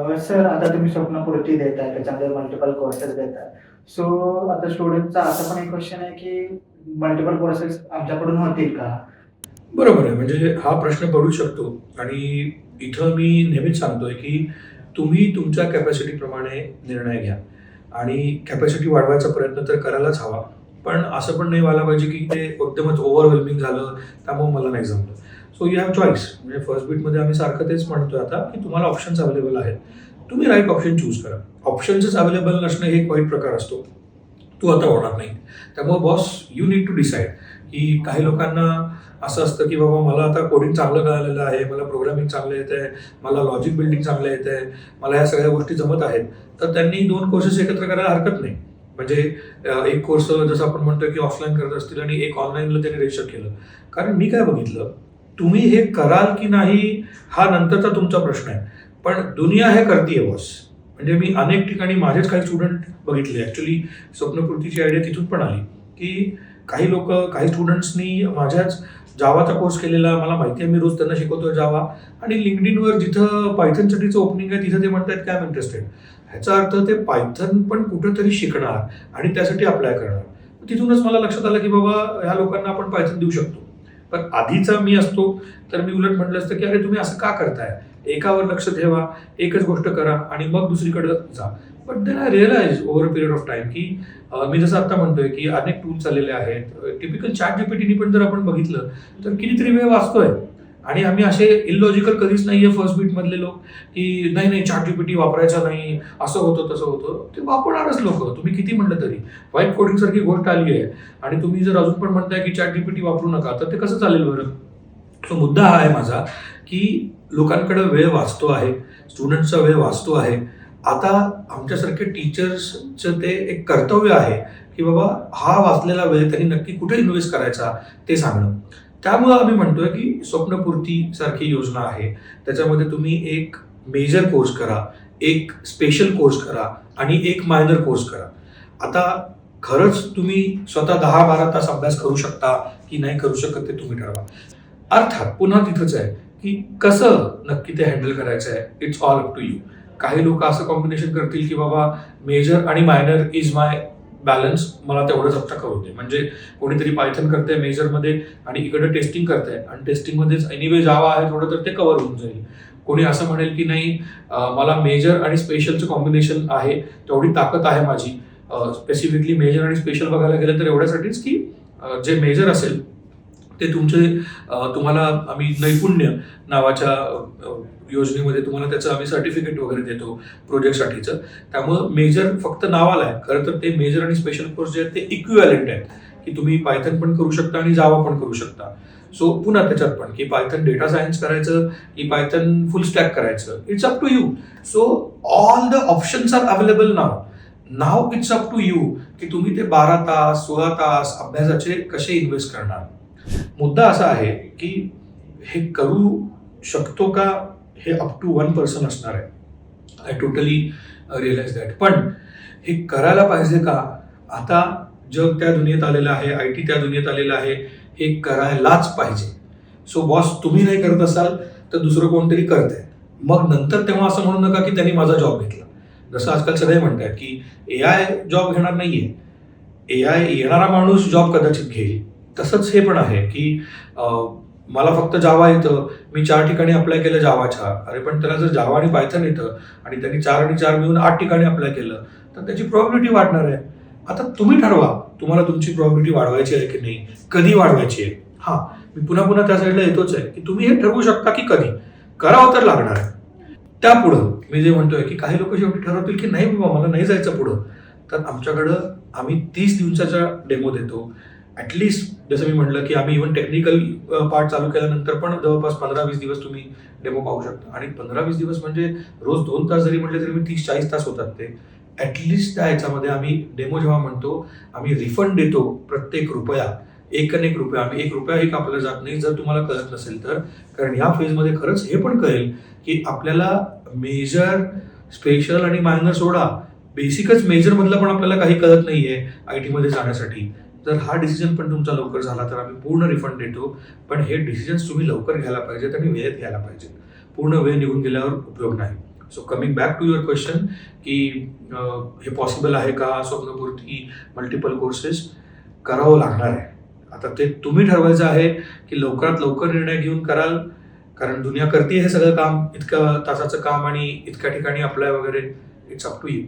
Sir आता तुम्ही स्वप्नपूर्ती देताय, त्याच्यामध्ये मल्टिपल कोर्सेस देताय. सो आता स्टुडंटचा असा पण एक क्वेश्चन आहे, की मल्टिपल कोर्सेस आमच्याकडून होतील का? बरोबर आहे. म्हणजे हा प्रश्न पडू शकतो आणि इथं मी नेहमीच सांगतोय, की तुम्ही तुमच्या कॅपॅसिटीप्रमाणे निर्णय घ्या आणि कॅपॅसिटी वाढवायचा प्रयत्न तर करायलाच हवा. पण असं पण नाही व्हायला पाहिजे, की ते एकदमच ओव्हरवेल्मिंग झालं, त्यामुळे मला नाही जमलं. So you have choice. म्हणजे फर्स्ट बीटमध्ये आम्ही सारखं तेच म्हणतोय आता, की तुम्हाला ऑप्शन्स अवेलेबल आहेत. तुम्ही राईट ऑप्शन चूज करा. ऑप्शन्सच अवेलेबल नसणं हे एक वाईट प्रकार असतो. तो आता होणार नाही. त्यामुळे boss you need to decide, की काही लोकांना असं असतं, की बाबा मला आता कोडिंग चांगलं कळालेलं आहे, मला प्रोग्रामिंग चांगलं येतंय, मला लॉजिक बिल्डिंग चांगलं येतंय, मला ह्या सगळ्या गोष्टी जमत आहेत. तर त्यांनी 2 कोर्सेस एकत्र करायला हरकत नाही. म्हणजे एक कोर्स जसं आपण म्हणतोय, की ऑफलाईन करत असतील आणि एक ऑनलाईनला त्यांनी रजिस्टर केलं. कारण मी काय बघितलं, तुम्ही हे कराल की नाही हा नंतरचा तुमचा प्रश्न आहे. पण दुनिया हे करतीये बॉस. म्हणजे मी अनेक ठिकाणी माझेच काही स्टुडंट बघितले. ॲक्च्युअली स्वप्नपूर्तीची आयडिया तिथून पण आली, की काही लोकं, काही स्टुडंट्सनी माझ्याच जावाचा कोर्स केलेला. मला माहिती आहे, मी रोज त्यांना शिकवतोय जावा आणि LinkedInवर जिथं पायथनसाठीचं ओपनिंग आहे, तिथं ते म्हणतायत की आय एम इंटरेस्टेड. ह्याचा अर्थ ते पायथन पण कुठेतरी शिकणार आणि त्यासाठी अप्लाय करणार. तिथूनच मला लक्षात आलं, की बाबा ह्या लोकांना आपण पायथन देऊ शकतो. पण आधीचा मी असतो, तर मी उलट म्हटलं असतं, की अरे तुम्ही असं का करताय? एकावर लक्ष ठेवा, एकच गोष्ट करा आणि मग दुसरीकडे जा. But then I realise over a period of time, की मी जसं आता म्हणतोय, की अनेक टूल्स आलेले आहेत. टिपिकल ChatGPTनी पण जर आपण बघितलं, तर कितीतरी वेळ वाचतोय. आणि आम्ही असे इलॉजिकल कधीच नाहीये फर्स्ट बीटमधले लोक, की नाही ChatGPT वापरायचा नाही, असं होतं, तसं होतं. ते वापरणारच लोकं. तुम्ही किती म्हटलं तरी. व्हाईट कोडिंगसारखी गोष्ट आली आहे आणि तुम्ही जर अजून पण म्हणताय, की ChatGPT वापरू नका, तर ते कसं चालेल बरं? सो मुद्दा हा आहे माझा, की लोकांकडे वेळ वाचतो आहे, स्टुडंट्सचा वेळ वाचतो आहे. आता आमच्यासारखे टीचर्सचं ते एक कर्तव्य आहे, की बाबा हा वाचलेला वेळ त्यांनी नक्की कुठे इन्व्हेस्ट करायचा ते सांगणं. त्यामुळं आम्ही म्हणतोय, की स्वप्नपूर्ती सारखी योजना आहे. त्याच्यामध्ये तुम्ही एक मेजर कोर्स करा, एक स्पेशल कोर्स करा आणि एक मायनर कोर्स करा. आता खरंच तुम्ही स्वतः 10-12 तास अभ्यास करू शकता की नाही करू शकत ते तुम्ही ठरवा. अर्थात पुन्हा तिथंच आहे, की कसं नक्की ते हँडल करायचं आहे, it's all up to you. काही लोक असं कॉम्बिनेशन करतील, की बाबा मेजर आणि मायनर इज माय बॅलन्स, मला तेवढंच आता करू दे. म्हणजे कोणीतरी पायथन करतंय मेजरमध्ये आणि इकडे टेस्टिंग करतंय आणि टेस्टिंगमध्येच एनिवे जावा आहे थोडं, तर ते कव्हर होऊन जाईल. कोणी असं म्हणेल, की नाही मला मेजर आणि स्पेशलचं कॉम्बिनेशन आहे, तेवढी ताकद आहे माझी. स्पेसिफिकली मेजर आणि स्पेशल बघायला गेलं तर एवढ्यासाठीच, की जे मेजर असेल ते तुम्हाला आम्ही नैपुण्य नावाच्या योजनेमध्ये तुम्हाला त्याचं आम्ही सर्टिफिकेट वगैरे देतो प्रोजेक्टसाठीचं. त्यामुळं मेजर फक्त नावाला आहे. खरं तर ते मेजर आणि स्पेशल कोर्स जे आहेत ते इक्विव्हॅलेंट आहेत, की तुम्ही पायथन पण करू शकता आणि जावा पण करू शकता. सो पुन्हा त्याच्यात पण, की पायथन डेटा सायन्स करायचं की पायथन फुल स्टॅक करायचं, it's up to you. So all the options are available now. Now it's up to you, की तुम्ही ते 12 तास, 16 तास अभ्यासाचे कसे इन्व्हेस्ट करणार. मुद्दा असा आहे, की हे करू शकतो का, हे अप टू 1% असणार आहे. I totally realise that. पण हे करायला पाहिजे का? आता जग त्या दुनियेत आलेलं आहे, IT त्या दुनियेत आलेलं आहे, हे करायलाच पाहिजे. सो बॉस तुम्ही नाही करत असाल तर दुसरं कोणतरी करतंय. मग नंतर तेव्हा असं म्हणू नका, की त्यांनी माझा जॉब घेतला. जसं आजकाल सगळे म्हणतात, की AI जॉब घेणार नाहीये. AI येणारा माणूस जॉब कदाचित घेईल. तसंच हे पण आहे, की मला फक्त जावा येतं, मी 4 ठिकाणी अप्लाय केलं जावाच्या. अरे पण त्याला जर जावा आणि पायथन येतं आणि त्यांनी 4 आणि 4 मिळून 8 ठिकाणी अप्लाय केलं, तर त्याची प्रोबॅबिलिटी वाढणार आहे. आता तुम्ही ठरवा, तुम्हाला तुमची प्रोबॅबिलिटी वाढवायची आहे की नाही, कधी वाढवायची आहे. हां, मी पुन्हा पुन्हा त्या साईडला येतोच आहे, की तुम्ही हे ठरवू शकता की कधी. करावं तर लागणार आहे. त्यापुढं मी जे म्हणतोय, की काही लोक शेवटी ठरवतील, की नाही बाबा मला नाही जायचं पुढं. तर आमच्याकडं आम्ही 30 दिवसाचा डेमो देतो. ॲटलिस्ट जसं मी म्हटलं, की आम्ही इव्हन टेक्निकल पार्ट चालू केल्यानंतर पण जवळपास 15-20 दिवस तुम्ही डेमो पाहू शकता. आणि 15-20 दिवस म्हणजे रोज 2 तास जरी म्हटले तरी 30-40 तास होतात ते. ॲटलिस्ट त्या ह्याच्यामध्ये आम्ही डेमो जेव्हा म्हणतो, आम्ही रिफंड देतो प्रत्येक रुपया. एक रुपया आम्ही ₹1 कापला जात नाही, जर तुम्हाला कळत नसेल तर. कारण ह्या फेजमध्ये खरंच हे पण कळेल, की आपल्याला मेजर, स्पेशल आणि मायनर सोडा, बेसिकच मेजरमधलं पण आपल्याला काही कळत नाहीये IT मध्ये जाण्यासाठी. जर हा डिसिजन पण तुमचा लवकर झाला तर आम्ही पूर्ण रिफंड देतो. पण हे डिसिजन्स तुम्ही लवकर घ्यायला पाहिजेत आणि वेळेत घ्यायला पाहिजेत. पूर्ण वेळ निघून गेल्यावर उपयोग नाही. So coming back to your question की हे पॉसिबल आहे का स्वप्नपूर्ती मल्टिपल कोर्सेस, करावं लागणार आहे. आता ते तुम्ही ठरवायचं आहे की लवकरात लवकर निर्णय घेऊन कराल, कारण दुनिया करते हे सगळं काम, इतकं तासाचं काम आणि इतक्या ठिकाणी अप्लाय वगैरे, इट्स अप टू यू.